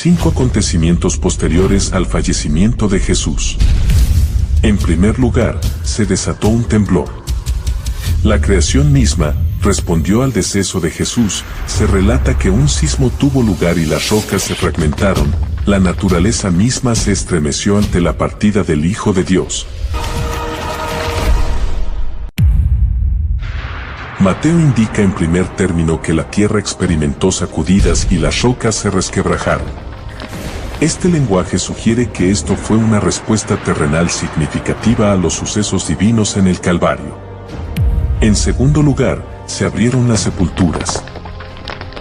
5 acontecimientos posteriores al fallecimiento de Jesús. En primer lugar, se desató un temblor. La creación misma respondió al deceso de Jesús. Se relata que un sismo tuvo lugar y las rocas se fragmentaron. La naturaleza misma se estremeció ante la partida del Hijo de Dios. Mateo indica en primer término que la tierra experimentó sacudidas y las rocas se resquebrajaron. Este lenguaje sugiere que esto fue una respuesta terrenal significativa a los sucesos divinos en el Calvario. En segundo lugar, se abrieron las sepulturas.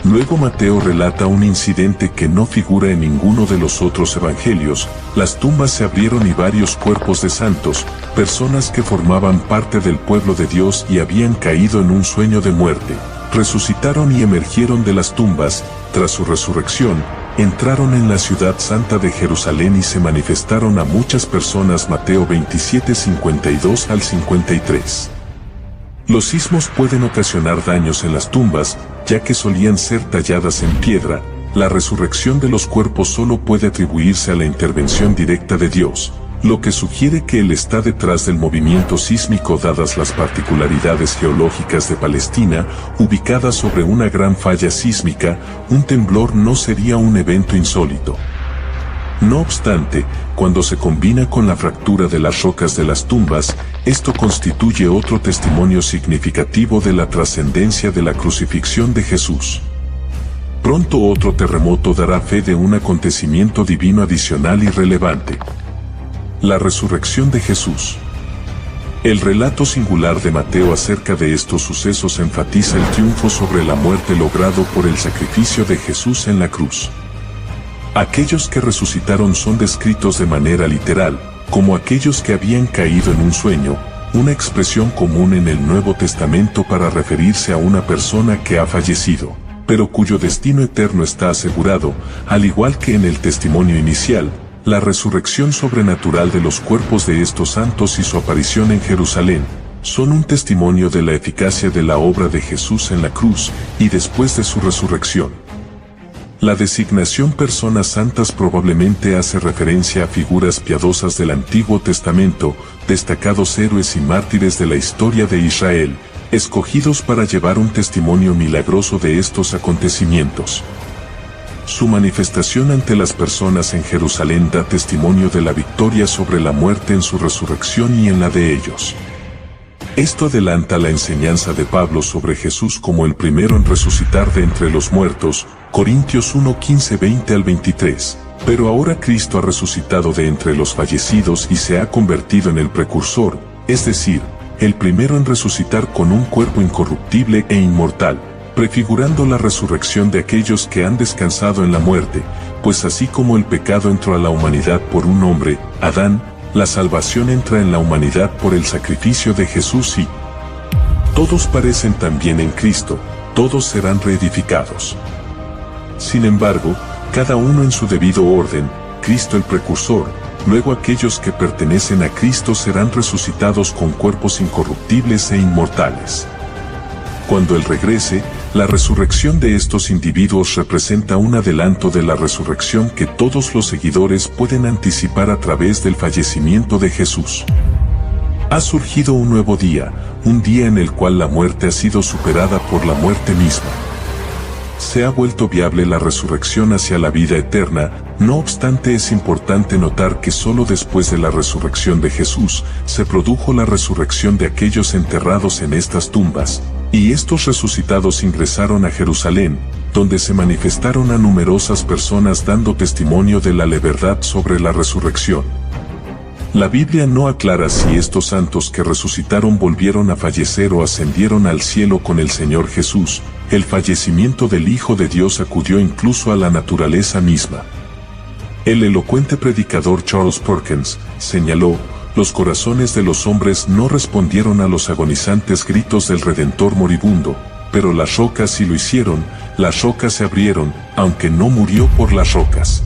Luego Mateo relata un incidente que no figura en ninguno de los otros evangelios. Las tumbas se abrieron y varios cuerpos de santos, personas que formaban parte del pueblo de Dios y habían caído en un sueño de muerte, resucitaron y emergieron de las tumbas. Tras su resurrección, entraron en la ciudad santa de Jerusalén y se manifestaron a muchas personas. Mateo 27, 52 al 53. Los sismos pueden ocasionar daños en las tumbas, ya que solían ser talladas en piedra. La resurrección de los cuerpos solo puede atribuirse a la intervención directa de Dios, lo que sugiere que Él está detrás del movimiento sísmico dadas las particularidades geológicas de Palestina, ubicada sobre una gran falla sísmica. Un temblor no sería un evento insólito. No obstante, cuando se combina con la fractura de las rocas de las tumbas, esto constituye otro testimonio significativo de la trascendencia de la crucifixión de Jesús. Pronto otro terremoto dará fe de un acontecimiento divino adicional y relevante: la resurrección de Jesús. El relato singular de Mateo acerca de estos sucesos enfatiza el triunfo sobre la muerte logrado por el sacrificio de Jesús en la cruz. Aquellos que resucitaron son descritos de manera literal, como aquellos que habían caído en un sueño, una expresión común en el Nuevo Testamento para referirse a una persona que ha fallecido, pero cuyo destino eterno está asegurado. Al igual que en el testimonio inicial, la resurrección sobrenatural de los cuerpos de estos santos y su aparición en Jerusalén son un testimonio de la eficacia de la obra de Jesús en la cruz y después de su resurrección. La designación personas santas probablemente hace referencia a figuras piadosas del Antiguo Testamento, destacados héroes y mártires de la historia de Israel, escogidos para llevar un testimonio milagroso de estos acontecimientos. Su manifestación ante las personas en Jerusalén da testimonio de la victoria sobre la muerte en su resurrección y en la de ellos. Esto adelanta la enseñanza de Pablo sobre Jesús como el primero en resucitar de entre los muertos, Corintios 1, 15, 20 al 23. Pero ahora Cristo ha resucitado de entre los fallecidos y se ha convertido en el precursor, es decir, el primero en resucitar con un cuerpo incorruptible e inmortal, prefigurando la resurrección de aquellos que han descansado en la muerte, pues así como el pecado entró a la humanidad por un hombre, Adán, la salvación entra en la humanidad por el sacrificio de Jesús y todos parecen también en Cristo, todos serán reedificados. Sin embargo, cada uno en su debido orden, Cristo el precursor, luego aquellos que pertenecen a Cristo serán resucitados con cuerpos incorruptibles e inmortales. Cuando Él regrese, la resurrección de estos individuos representa un adelanto de la resurrección que todos los seguidores pueden anticipar a través del fallecimiento de Jesús. Ha surgido un nuevo día, un día en el cual la muerte ha sido superada por la muerte misma. Se ha vuelto viable la resurrección hacia la vida eterna. No obstante, es importante notar que solo después de la resurrección de Jesús se produjo la resurrección de aquellos enterrados en estas tumbas, y estos resucitados ingresaron a Jerusalén, donde se manifestaron a numerosas personas dando testimonio de la verdad sobre la resurrección. La Biblia no aclara si estos santos que resucitaron volvieron a fallecer o ascendieron al cielo con el Señor Jesús. El fallecimiento del Hijo de Dios acudió incluso a la naturaleza misma. El elocuente predicador Charles Perkins señaló: los corazones de los hombres no respondieron a los agonizantes gritos del Redentor moribundo, pero las rocas sí lo hicieron. Las rocas se abrieron, aunque no murió por las rocas.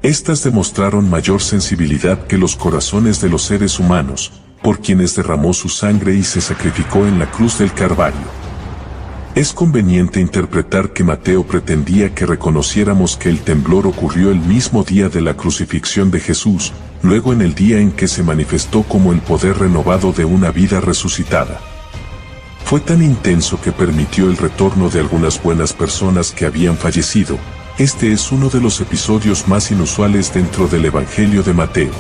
Estas demostraron mayor sensibilidad que los corazones de los seres humanos, por quienes derramó su sangre y se sacrificó en la cruz del Calvario. Es conveniente interpretar que Mateo pretendía que reconociéramos que el temblor ocurrió el mismo día de la crucifixión de Jesús, luego en el día en que se manifestó como el poder renovado de una vida resucitada. Fue tan intenso que permitió el retorno de algunas buenas personas que habían fallecido. Este es uno de los episodios más inusuales dentro del Evangelio de Mateo.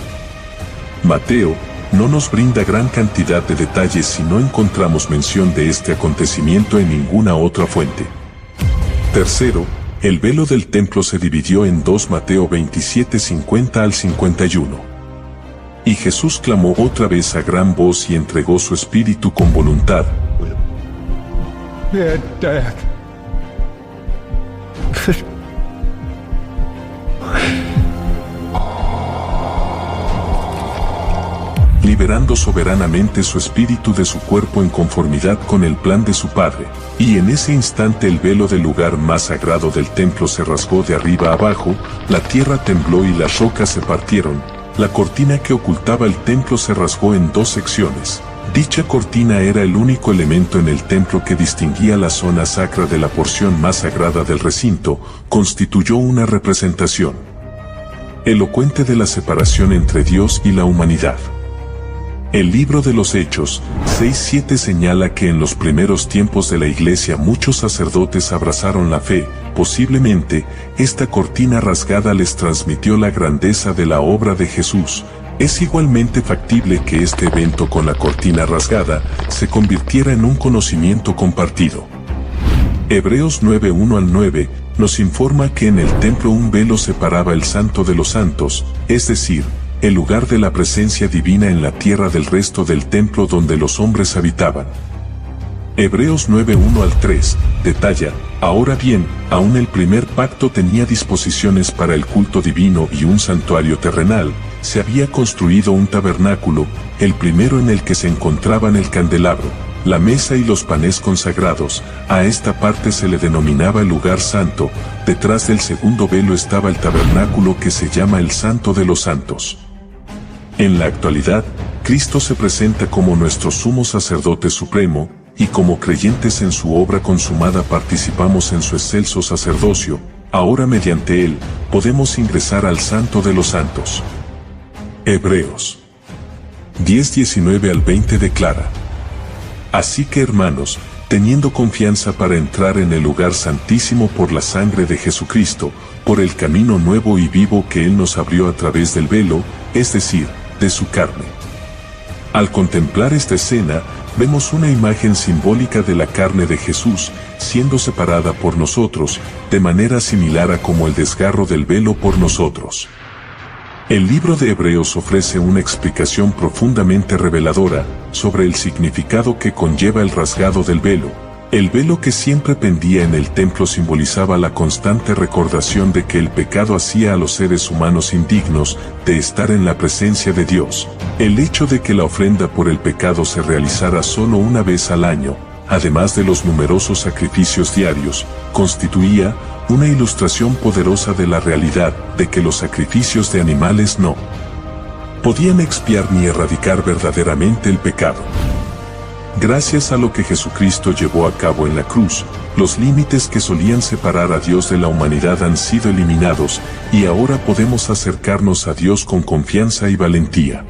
Mateo no nos brinda gran cantidad de detalles si no encontramos mención de este acontecimiento en ninguna otra fuente. Tercero, el velo del templo se dividió en dos. Mateo 27:50 al 51. Y Jesús clamó otra vez a gran voz y entregó su espíritu con voluntad. Liberando soberanamente su espíritu de su cuerpo en conformidad con el plan de su Padre, y en ese instante el velo del lugar más sagrado del templo se rasgó de arriba abajo, la tierra tembló y las rocas se partieron, la cortina que ocultaba el templo se rasgó en dos secciones. Dicha cortina era el único elemento en el templo que distinguía la zona sacra de la porción más sagrada del recinto, constituyó una representación elocuente de la separación entre Dios y la humanidad. El libro de los Hechos 6:7 señala que en los primeros tiempos de la Iglesia muchos sacerdotes abrazaron la fe. Posiblemente, esta cortina rasgada les transmitió la grandeza de la obra de Jesús. Es igualmente factible que este evento con la cortina rasgada se convirtiera en un conocimiento compartido. Hebreos 9:1 al 9 nos informa que en el templo un velo separaba el santo de los santos, es decir, el lugar de la presencia divina en la tierra del resto del templo donde los hombres habitaban. Hebreos 9:1 al 3 detalla: ahora bien, aún el primer pacto tenía disposiciones para el culto divino y un santuario terrenal. Se había construido un tabernáculo, el primero en el que se encontraban el candelabro, la mesa y los panes consagrados. A esta parte se le denominaba el lugar santo. Detrás del segundo velo estaba el tabernáculo que se llama el Santo de los Santos. En la actualidad, Cristo se presenta como nuestro sumo sacerdote supremo, y como creyentes en su obra consumada participamos en su excelso sacerdocio. Ahora mediante él, podemos ingresar al Santo de los Santos. Hebreos 10:19 al 20 declara: así que hermanos, teniendo confianza para entrar en el lugar santísimo por la sangre de Jesucristo, por el camino nuevo y vivo que Él nos abrió a través del velo, es decir, de su carne. Al contemplar esta escena, vemos una imagen simbólica de la carne de Jesús, siendo separada por nosotros, de manera similar a como el desgarro del velo por nosotros. El libro de Hebreos ofrece una explicación profundamente reveladora sobre el significado que conlleva el rasgado del velo. El velo que siempre pendía en el templo simbolizaba la constante recordación de que el pecado hacía a los seres humanos indignos de estar en la presencia de Dios. El hecho de que la ofrenda por el pecado se realizara solo una vez al año, además de los numerosos sacrificios diarios, constituía una ilustración poderosa de la realidad de que los sacrificios de animales no podían expiar ni erradicar verdaderamente el pecado. Gracias a lo que Jesucristo llevó a cabo en la cruz, los límites que solían separar a Dios de la humanidad han sido eliminados, y ahora podemos acercarnos a Dios con confianza y valentía.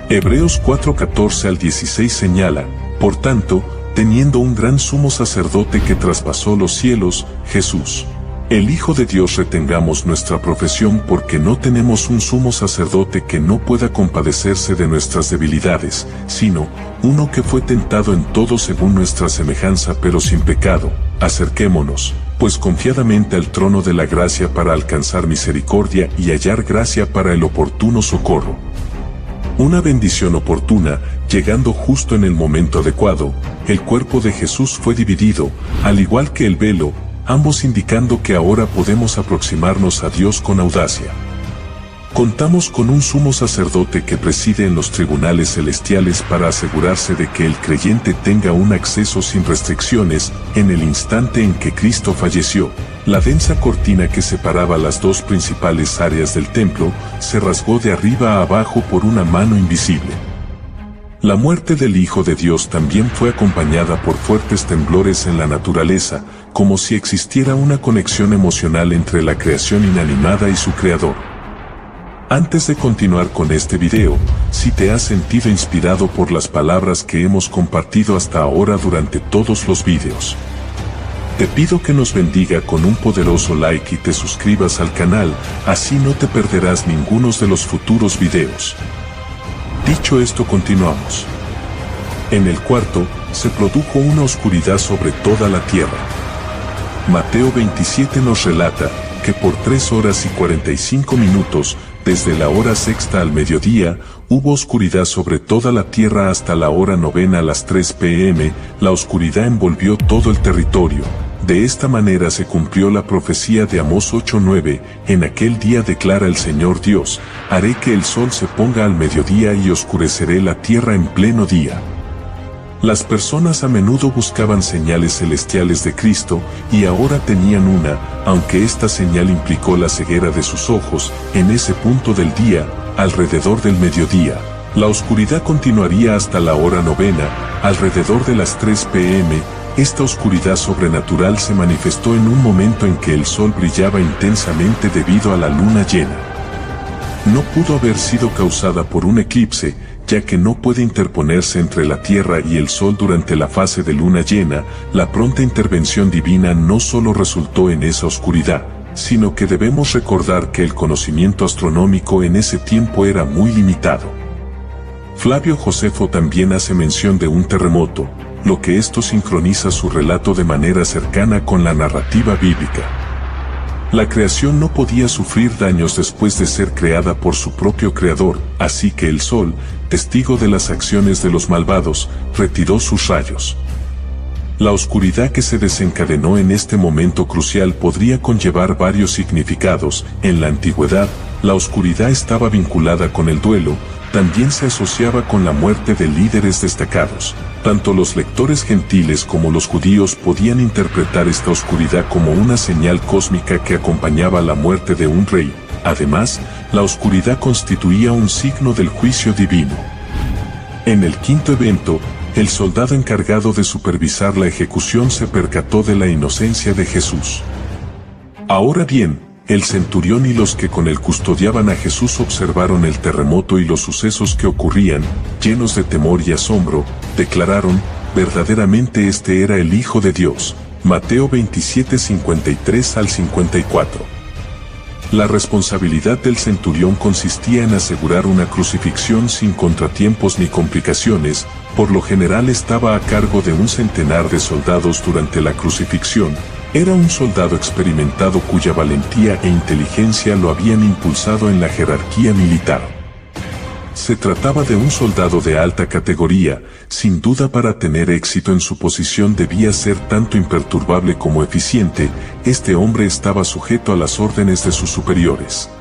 Hebreos 4:14 al 16 señala: por tanto, teniendo un gran sumo sacerdote que traspasó los cielos, Jesús, el Hijo de Dios, retengamos nuestra profesión, porque no tenemos un sumo sacerdote que no pueda compadecerse de nuestras debilidades, sino uno que fue tentado en todo según nuestra semejanza pero sin pecado. Acerquémonos, pues confiadamente al trono de la gracia para alcanzar misericordia y hallar gracia para el oportuno socorro. Una bendición oportuna, llegando justo en el momento adecuado. El cuerpo de Jesús fue dividido, al igual que el velo, ambos indicando que ahora podemos aproximarnos a Dios con audacia. Contamos con un sumo sacerdote que preside en los tribunales celestiales para asegurarse de que el creyente tenga un acceso sin restricciones. En el instante en que Cristo falleció, la densa cortina que separaba las dos principales áreas del templo se rasgó de arriba a abajo por una mano invisible. La muerte del Hijo de Dios también fue acompañada por fuertes temblores en la naturaleza, como si existiera una conexión emocional entre la creación inanimada y su creador. Antes de continuar con este video, si te has sentido inspirado por las palabras que hemos compartido hasta ahora durante todos los videos, te pido que nos bendiga con un poderoso like y te suscribas al canal, así no te perderás ninguno de los futuros videos. Dicho esto, continuamos. En el cuarto, se produjo una oscuridad sobre toda la tierra. Mateo 27 nos relata que por 3 horas y 45 minutos, desde la hora sexta al mediodía, hubo oscuridad sobre toda la tierra hasta la hora novena a las 3 p.m., la oscuridad envolvió todo el territorio. De esta manera se cumplió la profecía de Amós 8:9, en aquel día declara el Señor Dios, haré que el sol se ponga al mediodía y oscureceré la tierra en pleno día. Las personas a menudo buscaban señales celestiales de Cristo, y ahora tenían una, aunque esta señal implicó la ceguera de sus ojos, en ese punto del día, alrededor del mediodía. La oscuridad continuaría hasta la hora novena, alrededor de las 3 p.m., esta oscuridad sobrenatural se manifestó en un momento en que el sol brillaba intensamente debido a la luna llena. No pudo haber sido causada por un eclipse, ya que no puede interponerse entre la Tierra y el Sol durante la fase de luna llena. La pronta intervención divina no solo resultó en esa oscuridad, sino que debemos recordar que el conocimiento astronómico en ese tiempo era muy limitado. Flavio Josefo también hace mención de un terremoto, lo que esto sincroniza su relato de manera cercana con la narrativa bíblica. La creación no podía sufrir daños después de ser creada por su propio creador, así que el sol, testigo de las acciones de los malvados, retiró sus rayos. La oscuridad que se desencadenó en este momento crucial podría conllevar varios significados. En la antigüedad, la oscuridad estaba vinculada con el duelo, también se asociaba con la muerte de líderes destacados. Tanto los lectores gentiles como los judíos podían interpretar esta oscuridad como una señal cósmica que acompañaba la muerte de un rey. Además, la oscuridad constituía un signo del juicio divino. En el quinto evento, el soldado encargado de supervisar la ejecución se percató de la inocencia de Jesús. Ahora bien, el centurión y los que con él custodiaban a Jesús observaron el terremoto y los sucesos que ocurrían, llenos de temor y asombro, declararon, verdaderamente este era el Hijo de Dios. Mateo 27, 53 al 54. La responsabilidad del centurión consistía en asegurar una crucifixión sin contratiempos ni complicaciones. Por lo general estaba a cargo de un centenar de soldados durante la crucifixión. Era un soldado experimentado cuya valentía e inteligencia lo habían impulsado en la jerarquía militar. Se trataba de un soldado de alta categoría. Sin duda, para tener éxito en su posición debía ser tanto imperturbable como eficiente. Este hombre estaba sujeto a las órdenes de sus superiores.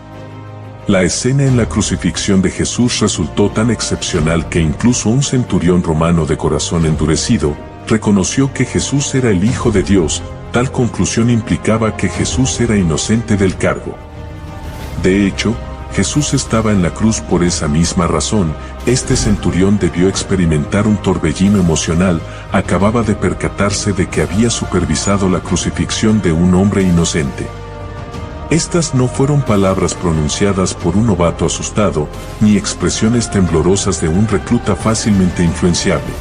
La escena en la crucifixión de Jesús resultó tan excepcional que incluso un centurión romano de corazón endurecido reconoció que Jesús era el Hijo de Dios. Tal conclusión implicaba que Jesús era inocente del cargo. De hecho, Jesús estaba en la cruz por esa misma razón. Este centurión debió experimentar un torbellino emocional. Acababa de percatarse de que había supervisado la crucifixión de un hombre inocente. Estas no fueron palabras pronunciadas por un novato asustado, ni expresiones temblorosas de un recluta fácilmente influenciable.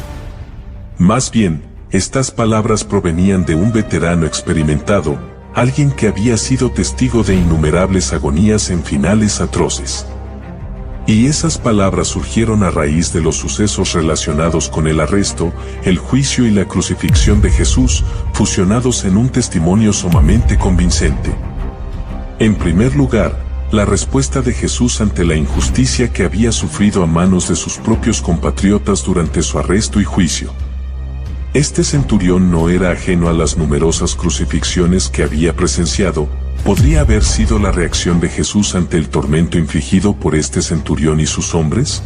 Más bien, estas palabras provenían de un veterano experimentado, alguien que había sido testigo de innumerables agonías en finales atroces. Y esas palabras surgieron a raíz de los sucesos relacionados con el arresto, el juicio y la crucifixión de Jesús, fusionados en un testimonio sumamente convincente. En primer lugar, la respuesta de Jesús ante la injusticia que había sufrido a manos de sus propios compatriotas durante su arresto y juicio. Este centurión no era ajeno a las numerosas crucifixiones que había presenciado. ¿Podría haber sido la reacción de Jesús ante el tormento infligido por este centurión y sus hombres?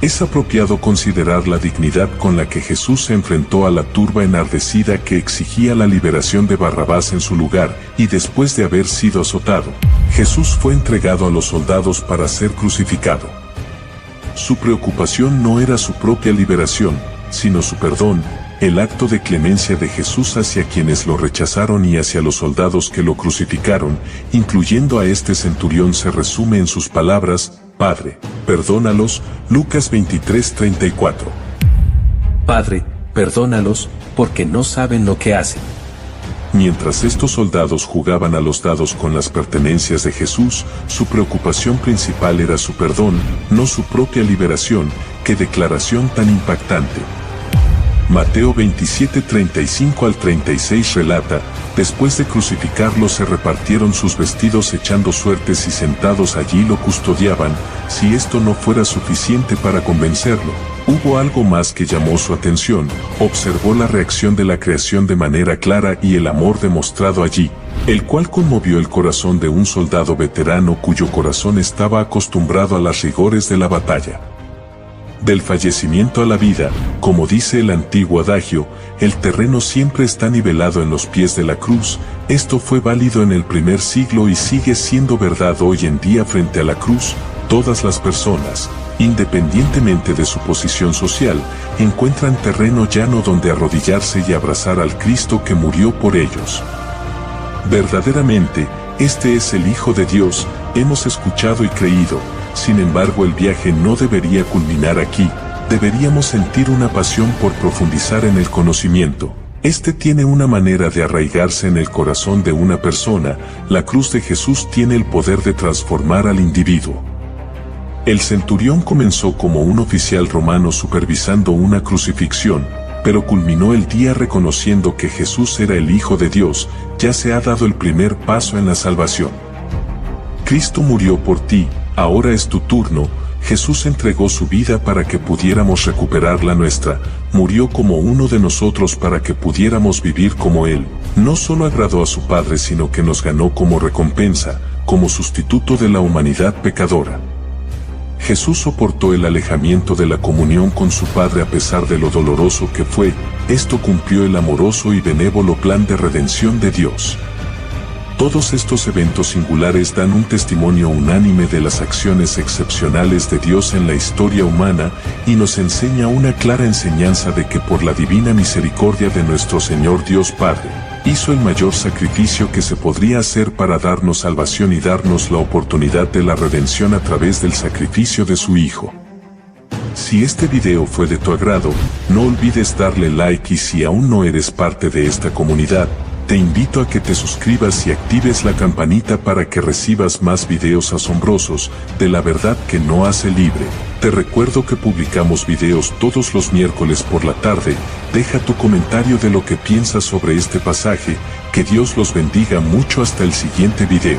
Es apropiado considerar la dignidad con la que Jesús se enfrentó a la turba enardecida que exigía la liberación de Barrabás en su lugar, y después de haber sido azotado, Jesús fue entregado a los soldados para ser crucificado. Su preocupación no era su propia liberación, sino su perdón, el acto de clemencia de Jesús hacia quienes lo rechazaron y hacia los soldados que lo crucificaron, incluyendo a este centurión, se resume en sus palabras: Padre, perdónalos. Lucas 23:34. Padre, perdónalos, porque no saben lo que hacen. Mientras estos soldados jugaban a los dados con las pertenencias de Jesús, su preocupación principal era su perdón, no su propia liberación. ¡Qué declaración tan impactante! Mateo 27:35 al 36 relata: después de crucificarlo se repartieron sus vestidos echando suertes y sentados allí lo custodiaban. Si esto no fuera suficiente para convencerlo, hubo algo más que llamó su atención. Observó la reacción de la creación de manera clara y el amor demostrado allí, el cual conmovió el corazón de un soldado veterano cuyo corazón estaba acostumbrado a las rigores de la batalla. Del fallecimiento a la vida, como dice el antiguo adagio, el terreno siempre está nivelado en los pies de la cruz. Esto fue válido en el primer siglo y sigue siendo verdad hoy en día. Frente a la cruz, todas las personas, independientemente de su posición social, encuentran terreno llano donde arrodillarse y abrazar al Cristo que murió por ellos. Verdaderamente, este es el Hijo de Dios, hemos escuchado y creído. Sin embargo, el viaje no debería culminar aquí. Deberíamos sentir una pasión por profundizar en el conocimiento. Este tiene una manera de arraigarse en el corazón de una persona. La cruz de Jesús tiene el poder de transformar al individuo. El centurión comenzó como un oficial romano supervisando una crucifixión, pero culminó el día reconociendo que Jesús era el Hijo de Dios. Ya se ha dado el primer paso en la salvación. Cristo murió por ti. Ahora es tu turno. Jesús entregó su vida para que pudiéramos recuperar la nuestra. Murió como uno de nosotros para que pudiéramos vivir como Él. No solo agradó a su Padre, sino que nos ganó como recompensa, como sustituto de la humanidad pecadora. Jesús soportó el alejamiento de la comunión con su Padre a pesar de lo doloroso que fue. Esto cumplió el amoroso y benévolo plan de redención de Dios. Todos estos eventos singulares dan un testimonio unánime de las acciones excepcionales de Dios en la historia humana y nos enseña una clara enseñanza de que por la divina misericordia de nuestro Señor Dios Padre, hizo el mayor sacrificio que se podría hacer para darnos salvación y darnos la oportunidad de la redención a través del sacrificio de su Hijo. Si este video fue de tu agrado, no olvides darle like y si aún no eres parte de esta comunidad, te invito a que te suscribas y actives la campanita para que recibas más videos asombrosos de la verdad que no hace libre. Te recuerdo que publicamos videos todos los miércoles por la tarde. Deja tu comentario de lo que piensas sobre este pasaje. Que Dios los bendiga mucho. Hasta el siguiente video.